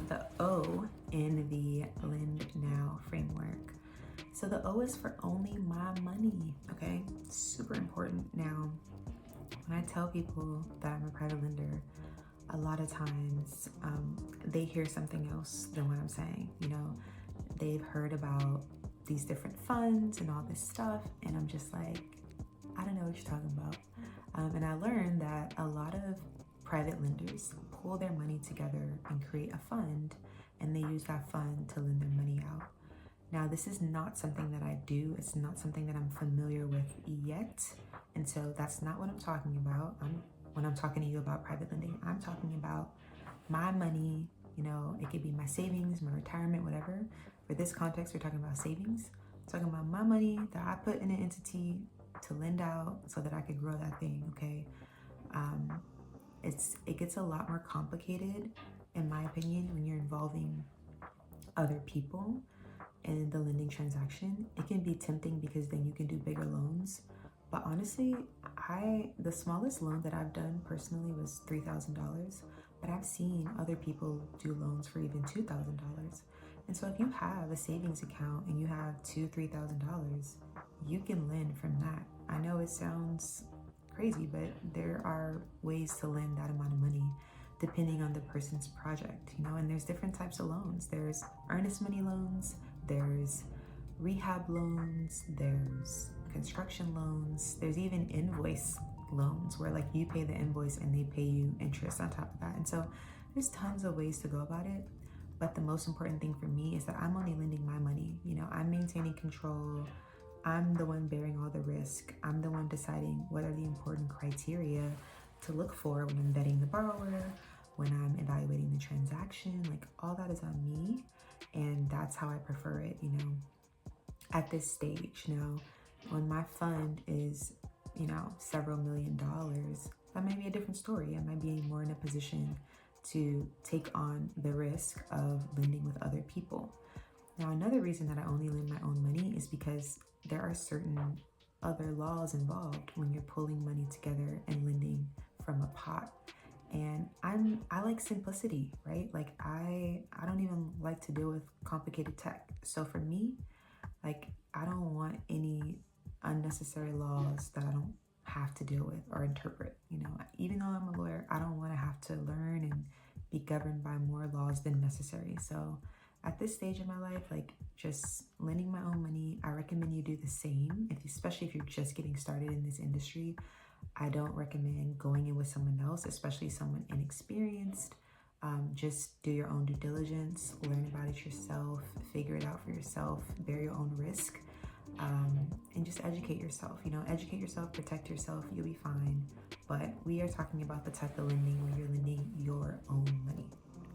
the O in the Lend Now framework. So the O is for only my money, okay? Super important. Now, when I tell people that I'm a private lender, a lot of times they hear something else than what I'm saying. You know, they've heard about these different funds and all this stuff, and I'm just like, I don't know what you're talking about. And I learned that a lot of private lenders pull their money together and create a fund, and they use that fund to lend their money out. Now, this is not something that I do. It's not something that I'm familiar with yet. And so that's not what I'm talking about. When I'm talking to you about private lending, I'm talking about my money. You know, it could be my savings, my retirement, whatever. For this context, we're talking about savings. I'm talking about my money that I put in an entity to lend out so that I could grow that thing, okay? It gets a lot more complicated, in my opinion, when you're involving other people in the lending transaction. It can be tempting because then you can do bigger loans. But honestly, the smallest loan that I've done personally was $3,000, but I've seen other people do loans for even $2,000. And so if you have a savings account and you have $2,000-$3,000, you can lend from that. I know it sounds crazy, but there are ways to lend that amount of money depending on the person's project, you know, and there's different types of loans. There's earnest money loans, there's rehab loans, there's construction loans, there's even invoice loans where like you pay the invoice and they pay you interest on top of that. And so there's tons of ways to go about it. But the most important thing for me is that I'm only lending my money. You know, I'm maintaining control. I'm the one bearing all the risk. I'm the one deciding what are the important criteria to look for when I'm vetting the borrower, when I'm evaluating the transaction. Like, all that is on me, and that's how I prefer it, you know, at this stage. Now, when my fund is, you know, several $1,000,000, that might be a different story. I might be more in a position to take on the risk of lending with other people. Now, another reason that I only lend my own money is because there are certain other laws involved when you're pulling money together and lending from a pot. And I like simplicity, right? Like I don't even like to deal with complicated tech. So for me, like, I don't want any unnecessary laws that I don't have to deal with or interpret. You know, even though I'm a lawyer, I don't want to have to learn and be governed by more laws than necessary. So at this stage in my life, like, just lending my own money, I recommend you do the same, especially if you're just getting started in this industry. I don't recommend going in with someone else, especially someone inexperienced. Just do your own due diligence, learn about it yourself, figure it out for yourself, bear your own risk, and just educate yourself. You know, educate yourself, protect yourself, you'll be fine. But we are talking about the type of lending where you're lending your own money.